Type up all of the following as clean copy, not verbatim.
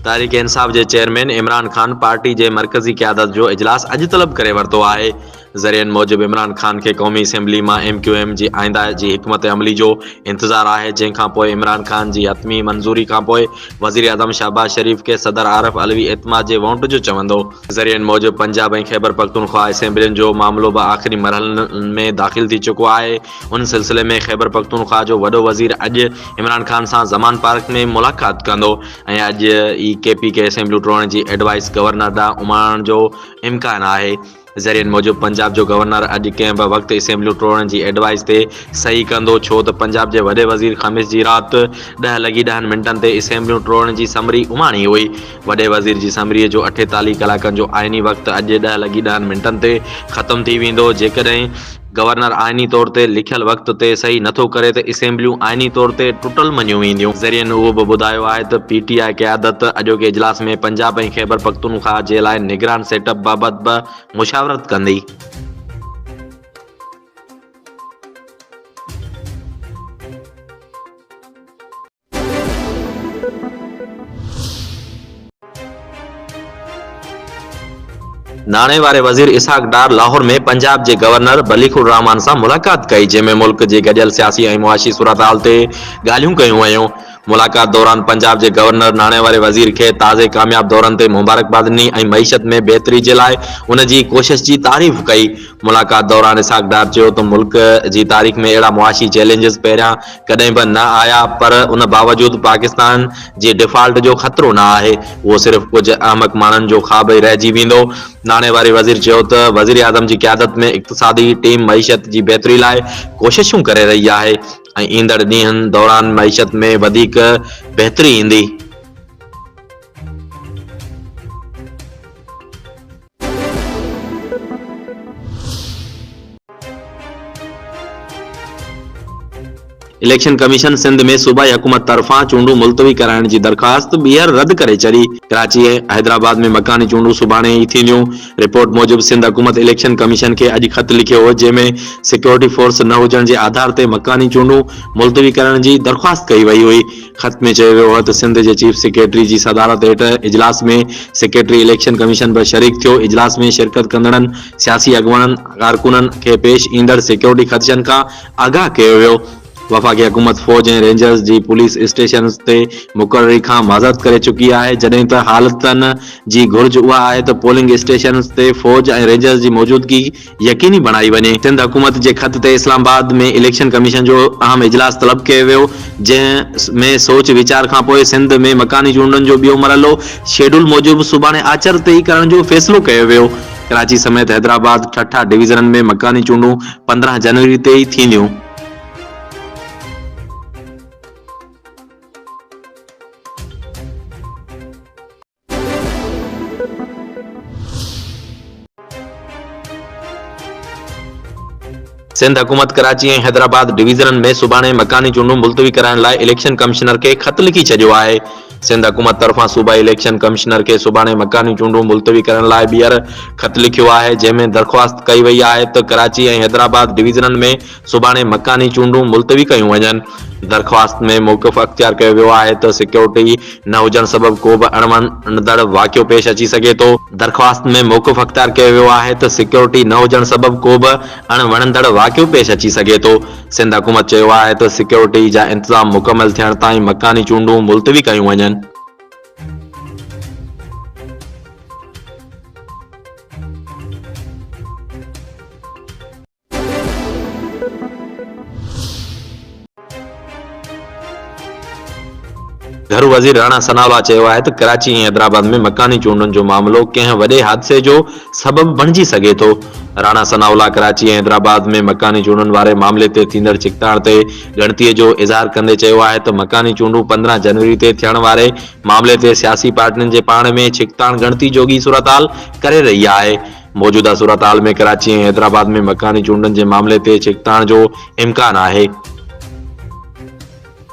तहरीक इंसाफ के chairman Imran Khan party के मरकजी क़यादत जो इजलास अज तलब करे वरतो है। ज़रियन मूजिब इमरान खान के कौमी असेंबली में MQM की आइंदा की हिकमत अमली जो इंतजार है, जैखां पोइ इमरान खान की हतमी मंजूरी का पोइ वज़ीर आज़म शहबाज शरीफ के सदर आरिफ अलवी एतमाद के वोट जो चवंदो। ज़रियन मूजिब पंजाब और खैबर पख्तूनख्वा असेंबलियुनि जो मामलो भी आख़िरी मरहलन में दाखिल थी चुको है। उन सिलसिले में खैबर पख्तूनख्वा जो वडो वज़ीर अज इमरान खान से जमान पार्क में मुलाकात कंदो। अज KP के असेंबली टोड़ण की एडवाइस गवर्नर ॾांहुं उमारण जो इम्कान है। ज़रियन मूजिब पंजाब जो गवर्नर अज कंहिं बि वक़्तु असेंबली टोड़ण की एडवाइस ते सही कंदो, छो त पंजाब के वॾे वज़ीर ख़मीस की रात 10:10 ते असेंबली टोड़ण की समरी उमाणी हुई। वॾे वज़ीर की समरी जो 48 कलाकनि जो आइनी वक़्तु अज 10:10 ते ख़त्म थी वेंदो। जेकॾहिं गवर्नर आइनी तौर ते लिखियल वक़्त ते सही नथो करे त असेंबलियूं आइनी तौर ते टुटल मञियूं वेंदियूं। ज़रियन उहो बि ॿुधायो आहे त PTI क़यादत अॼोके इजलास में पंजाब ऐं खैबर पख्तूनख्वा जे लाइ निगरान सेटअप बाबति बि मुशावरत कंदी। नाणे वारे वज़ीर इसहाक डार लाहौर में पंजाब के गवर्नर मलिकुर रहमान से मुलाकात कई, जैमें मुल्क की गडियल सियासी और मुआशी सूरत हाल ते गाल्हियूं कयूं वयूं। मुलाकात दौरान पंजाब के गवर्नर नाणे वारे वज़ीर के ताज़े कामयाब दौरन ते मुबारकबाद ॾिनी और मईशत में बेहतरी के लिए उनकी कोशिश की तारीफ़ कई। मुलाकात दौरान इसहाक डार चयो त मुल्क की तारीख़ में अड़ा मुआशी चैलेंजिस पहिरियां कदें भी न आया, पर उन बावजूद पाकिस्तान के डिफॉल्ट जो खतरो न है, वो सिर्फ कुछ अहमक मानन जो ख्वाब ही रहिजी वेंदो। नाणे वारे वज़ीर चयो त वज़ीर आज़म की क़यादत में इक़्तिसादी टीम मईशत की बेहतरी लाइ कोशिशूं करे रही है और ईंदड़ ॾींहनि दौरान मईशत में वधीक बेहतरी ईंदी। इलेक्शन कमीशन सिंध में सूबाई हुकूमत तरफा चूंडू मुलतवी कराइण की दरखास्त ॿीहर रद्द करे छॾी। कराची ऐं हैदराबाद में मकानी चूंडू सुभाणे ई थींदियूं। रिपोर्ट मूजिब सिंध हुकूमत इलेक्शन कमीशन के अॼु ख़त लिखियो हो, जंहिंमें सिक्योरिटी फोर्स न हुजण के आधार ते मकानी चूंडू मुलतवी करण की दरख्वास्त कई वई हुई। ख़त में चयो वियो हो त सिंध के चीफ सेक्रेटरी की सदारत हेठ इजलास में सेक्रेटरी इलेक्शन कमीशन भी शरीक थियो। इजलास में शिरकत कंदड़नि सियासी अगवाननि कारकुननि के पेश ईंदड़ सिक्योरिटी ख़दशनि का आगाह कयो वियो। वफाकी हुकूमत फौज और रेंजर्स की पुलिस स्टेशन ते मुकर्ररी का माज़रत करे चुकी है, जड॒हिं त हालतन की घुर्ज उहा है तो पोलिंग स्टेशन ते फौज और रेंजर्स की मौजूदगी यकीनी बनाई वने। सिंध हुकूमत के खत ते इस्लामाबाद में इलेक्शन कमीशन जो अहम इजलास तलब कियो वियो, जंहिं सोच विचार का पोइ सिंध में मकानी चूंडनि जो ॿियो मरहलो शेड्यूल मूजिब सुभाणे आचर ते ई करण जो फैसलो कियो वियो। कराची समेत हैदराबाद ठठा डिवीजन में मकानी चूंडू 15 जनवरी ते ई थींदियूं। सिंध हुकूमत कराची और हैदराबाद डिवीजन में सुभाणे मकानी चूंडू मुलतवी कराइण लाइ इलेक्शन कमिश्नर के खत लिखी छॾियो है। सिंध हुकूमत तरफा सूबाई इलेक्शन कमिश्नर के सुभाणे मकानी चूंडू मुलतवी करण लाइ ॿीहर खत लिखियो है, जंहिंमें दरख्वास्त कई वई है त कराची और हैदराबाद डिवीजन में सुभाणे मकानी चूंडू मुलतवी कयूं वञनि। दरख्वास्त में मौक़िफ़ अख्तियार कयो वियो है तो सिक्योरिटी न हुजण सबब को भी अणवणंदड़ वाक़ियो पेश अची सके तो। दरख्वास्त में मौक़िफ़ अख्तियार कयो वियो है तो सिक्योरिटी न हुजण सबब को भी अणवणंदड़ वाक़ियो पेश अची सके तो। सिंध हुकूमत चयो है तो सिक्योरिटी जा इंतजाम मुकम्मल थियण ताईं मकानी चूंडू मुलतवी कयूं वञनि। घर वज़ीर राणा सनावला चयो है तो कराची और हैदराबाद में मकानी चूंडनि जो मामलो कंहिं वॾे हादसे जो सबब बणिजी सके तो। राणा सनावला कराची और हैदराबाद में मकानी चूंडनि वारे मामले ते थींदड़ छिकताण ते गणतीअ जो इज़हार कंदे चयो है तो मकानी चूंडू 15 जनवरी ते थियण वारे मामले ते सियासी पार्टियुनि जे पाण में छिकताण गणती जोगी सूरत हाल करे रही है। मौजूदा सूरत हाल में कराची और हैदराबाद में मकानी चूंडनि के मामले ते छिकताण जो इम्कान है।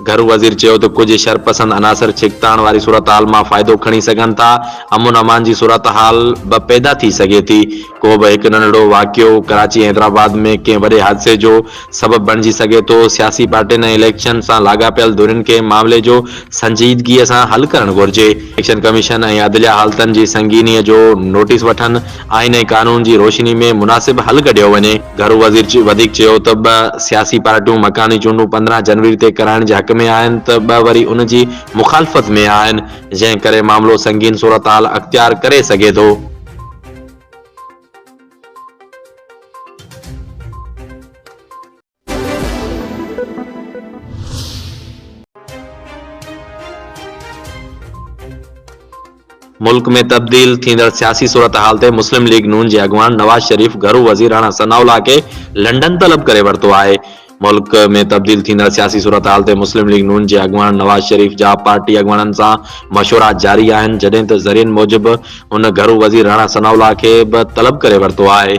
घरू वज़ीर चयो त कुछ शरपसंद अनासर छिकताण वारी सूरत हाल में फ़ाइदो खणी सघनि था। अमन अमान जी सूरत हाल ब पैदा थी सघे थी। को बि हिकु नंढड़ो वाक़ियो कराची हैदराबाद में कंहिं वॾे हादसे जो सबबु बणिजी सघे थो। सियासी पार्टियुनि ऐं इलेक्शन सां लाॻापियल धुरियुनि खे मामले जो संजीदगीअ सां हल करणु घुर्जे। इलेक्शन कमीशन ऐं अदलिया हालतनि जी संगीनीअ जो नोटिस वठनि, आइन ऐं कानून जी रोशनी में मुनासिब हल कढियो वञे। घरू वज़ीर वधीक चयो त ॿ सियासी पार्टियूं मकानी चूंडूं 15 जनवरी ते कराइण जे हक़ में आहिनि त ॿ वरी उन जी मुखालफ़त में आहिनि, जंहिं करे मामलो संगीन सूरत हाल अख़्तियार करे सघे थो। मुल्क में तब्दील थींदड़ सियासी सूरत हाल ते मुस्लिम लीग नून जे अॻवान नवाज शरीफ घरू वज़ीर राणा सनाउल्लाह खे लंडन तलब करे वरितो आहे। मुल्क में तब्दील थींदड़ सियासी सूरत हाल ते मुस्लिम लीग नून जे अॻवान नवाज शरीफ जा पार्टी अॻवाननि सां मशवरा जारी आहिनि, जॾहिं त ज़रियनि मूजिबि हुन घरू वज़ीर राणा सनाउल्लाह खे बि तलब करे वरितो आहे।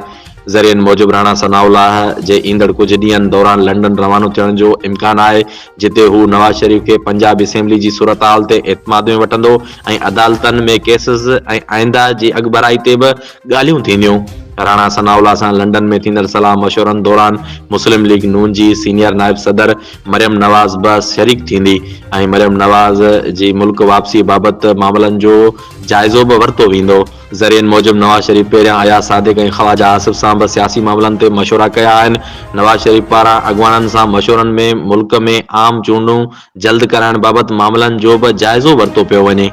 ज़रियनि मूजिबि राणा सनाउल्लाह जे ईंदड़ कुझु ॾींहंनि दौरान लंडन रवानो थियण जो इम्कान आहे, जिते हू नवाज शरीफ खे पंजाब असेंबली जी सूरत हाल ते एतमाद में वठंदो ऐं अदालतनि में केसिस ऐं आइंदा जी अॻभराई ते बि ॻाल्हियूं थींदियूं। राणा सनाउल्लाह सां लंडन में थींदड़ सलाह मशवरनि दौरान मुस्लिम लीग नून जी सीनियर नायब सदर मरियम नवाज़ बि शरीक थींदी ऐं मरियम नवाज़ जी मुल्क वापसी बाबति मामलनि जो जाइज़ो बि वरितो वेंदो। ज़रियनि मूजिबि नवाज शरीफ पहिरियां अयाज सादिक ऐं ख्वाजा आसिफ सां बि सियासी मामलनि ते मशवरा कया आहिनि। नवाज शरीफ पारां अॻवाननि सां मशवरनि में मुल्क में आम चूंडूं जल्द कराइण बाबति मामलनि जो बि जाइज़ो वरितो पियो वञे।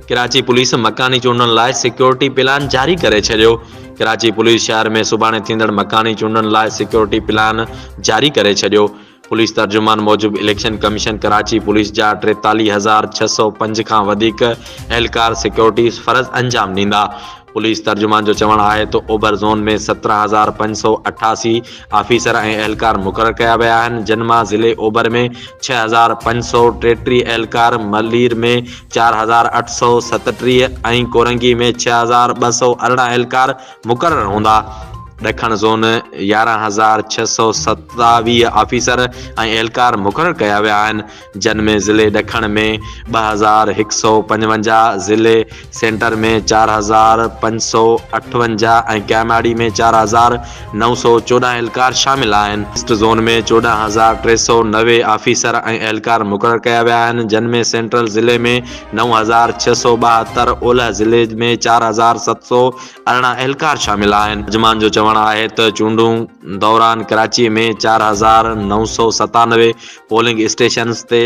कराची पुलिस मकानी चूंडनि लाइ सिक्योरिटी प्लान जारी करे छॾियो। कराची पुलिस शहर में सुभाणे थींदड़ मकानी चूंडनि लाइ सिक्योरिटी प्लान जारी करे छॾियो। पुलिस तर्जुमान मूजिबि इलेक्शन कमीशन कराची पुलिस जा 43,605 खां वधीक एहलकार सिक्योरिटी फ़र्ज़ अंजाम ॾींदा। पुलिस तर्जुमान जो चवणु आहे त ओभर ज़ोन में 17,588 ऑफिसर ऐं एहलकार मुक़ररु कया विया आहिनि, जिन मां ज़िले ओभर में 6,533 एहलकार, मलीर में 4,837 ऐं कोरंगी में 6,218 एहलकार मुक़ररु हूंदा। ॾखण ज़ोन 11,627 ऑफिसर ऐं एहलकार मुक़ररु कया विया आहिनि, जिन में ज़िले ॾखण में 2,155, ज़िले सेंटर में 4,558 ऐं कैमाड़ी में 4,914 एहलकार शामिल आहिनि। ईस्ट ज़ोन में 14,390 ऑफिसर ऐं एहलकार मुक़ररु कया विया आहिनि, जिन में सेंट्रल ज़िले में 9,672, ओलह ज़िले में 4,718 एहलकार शामिल आहिनि। तर्जुमान जो चवणु आहे त चूंडूं दौरान कराची में 4,997 पोलिंग स्टेशन्स ते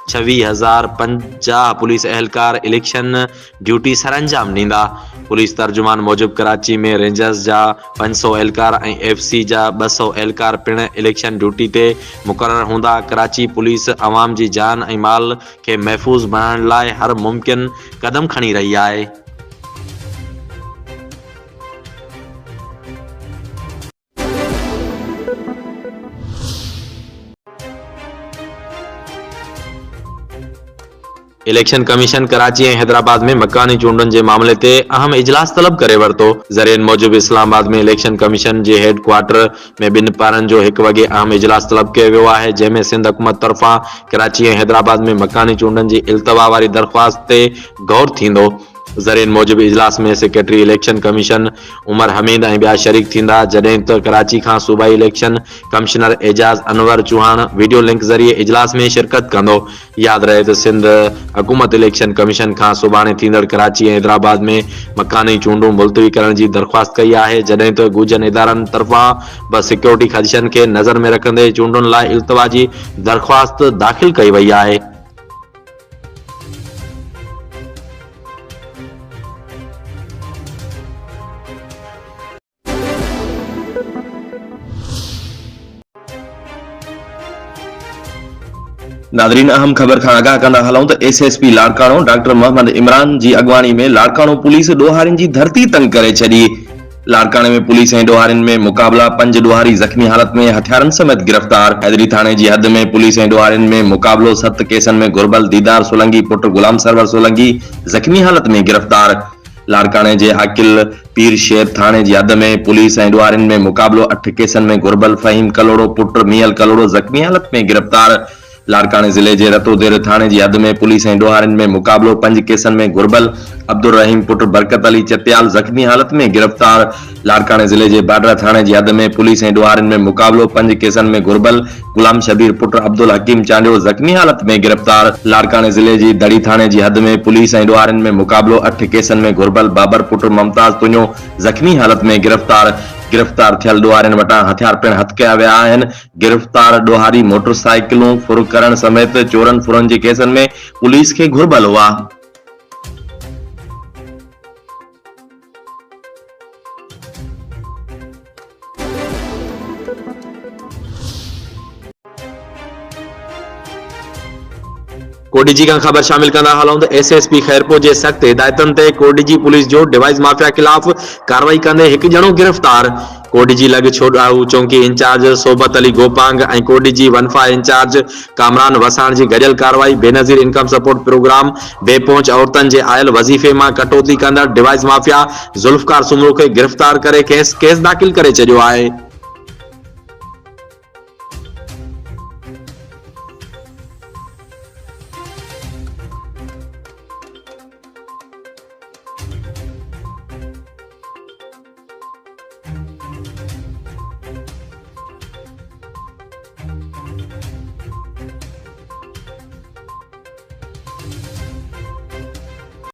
26,050 पुलिस एहलकार इलेक्शन ड्यूटी सरअंजाम ॾींदा। पुलिस तर्जुमान मूजिबि कराची में रेंजर्स जा 500 एहलकार ऐं FC जा 200 एहलकार पिण इलेक्शन ड्यूटी ते मुक़ररु हूंदा। कराची पुलिस अवाम जी जान ऐं माल खे महफ़ूज़ बणाइण लाइ हर मुमकिन क़दम खणी रही आहे। इलेक्शन कमीशन कराची ऐं हैदराबाद में मकानी चूंडनि जे मामले ते अहम इजलास तलब करे वरितो। ज़रियनि मूजिबि इस्लामाबाद में इलेक्शन कमीशन जे हेड क्वार्टर में ॿिनि पारनि जो 1 वॻे अहम इजलास तलब कयो वियो आहे, जंहिंमें सिंध हुकूमत तरफ़ां कराची ऐं हैदराबाद में मकानी चूंडनि जी इल्तवा वारी दरख़्वास्त ते गौर थींदो। ज़रियनि मूजिबि इजलास में सेक्रेटरी इलेक्शन कमीशन उमर हमीद ऐं ॿिया शरीक थींदा, जॾहिं त कराची खां सूबाई इलेक्शन कमिश्नर एजाज़ अनवर चौहान वीडियो लिंक ज़रिए इजलास में शिरकत कंदो। यादि रहे त सिंध हुकूमत इलेक्शन कमीशन खां सुभाणे थींदड़ कराची ऐं हैदराबाद में मकानी चूंडूं मुलतवी करण जी दरख़्वास्त कई आहे, जॾहिं त ॻुझनि इदारनि तरफ़ां बि सिक्योरिटी ख़दशनि खे नज़र में रखंदे चूंडुनि लाइ इल्तवा जी दरख़्वास्त दाख़िल कई वई आहे। नादरीन, अहम ख़बर खां आगाह कंदा हलूं त SSP लाड़काणो डॉक्टर मोहम्मद इमरान जी अॻवानी में लाड़काणो पुलिस ॾोहारियुनि जी धरती तंग करे छॾी। लाड़काणे में पुलिस ऐं ॾोहारियुनि में मुक़ाबला, 5 ॾोहारी ज़ख़्मी हालत में हथियारनि समेत गिरफ़्तार। हैदरी थाणे जी हद में पुलिस ऐं ॾोहारियुनि में मुक़ाबलो, 7 केसनि में घुरबल दीदार सोलंकी पुट गुलाम सरवर सोलंकी ज़ख़्मी हालत में गिरफ़्तार। लाड़काणे जे आकिल पीर शेर थाणे जी हद में पुलिस ऐं ॾुहारियुनि में मुक़ाबलो। 8 केसनि में घुरबल फ़हीम कलोड़ो पुट मियल कलोड़ो ज़ख़्मी हालत में गिरफ़्तार। लाड़काणे ज़िले जे रतोदेर थाणे जी हद में पुलिस ऐं ॾुहारियुनि में मुक़ाबलो। 5 केसनि में घुरबल अब्दुल रहीम पुट बरकत अली चत्याल ज़ख़्मी हालत में गिरफ़्तार। लाड़काणे ज़िले जे बाडरा थाणे जी हद में पुलिस ऐं ॾुहारियुनि में मुक़ाबलो। 5 केसनि में घुरबल गुलाम शबीर पुट अब्दुल हकीम चांडियो ज़ख़्मी हालत में गिरफ़्तार। लाड़काणे ज़िले जी दड़ी थाणे जी हद में पुलिस ऐं ॾुहारियुनि में मुक़ाबलो। 8 केसनि में घुरबल बाबर पुट मुमताज़ तुञो ज़ख़्मी हालत में गिरफ़्तार। गिरफ़्तार थियल ॾुहारियुनि वटां हथियार पिणु हथ कया विया आहिनि। गिरफ़्तार ॾुहारी मोटरसाइकिलूं फुर करण समेत चोरनि फुरनि जे केसनि में पुलिस खे घुरबल हुआ। कोडीजी का खबर शामिल कंदा हलूं त एसएसपी खैरपुर जे सख्त हिदायतुनि ते कोडीजी पुलिस जो डिवाइस माफिया खिलाफ कार्रवाई कंदे हिकु ॼणो गिरफ़्तार। कोडीजी लॻ छोड़ाऊ चौकी इंचार्ज सोबत अली गोपांग ऐं कोडीजी वनफा इंचार्ज कामरान वसाण जी गॾियल कार्रवाई बेनज़ीर इनकम सपोर्ट प्रोग्राम बेपहुंच औरतनि जे आयल वज़ीफ़े मां कटौती कंदड़ डिवाइस माफिया ज़ुल्फ़कार सुमरो खे गिरफ़्तार करे केस दाख़िल करे छॾियो आहे।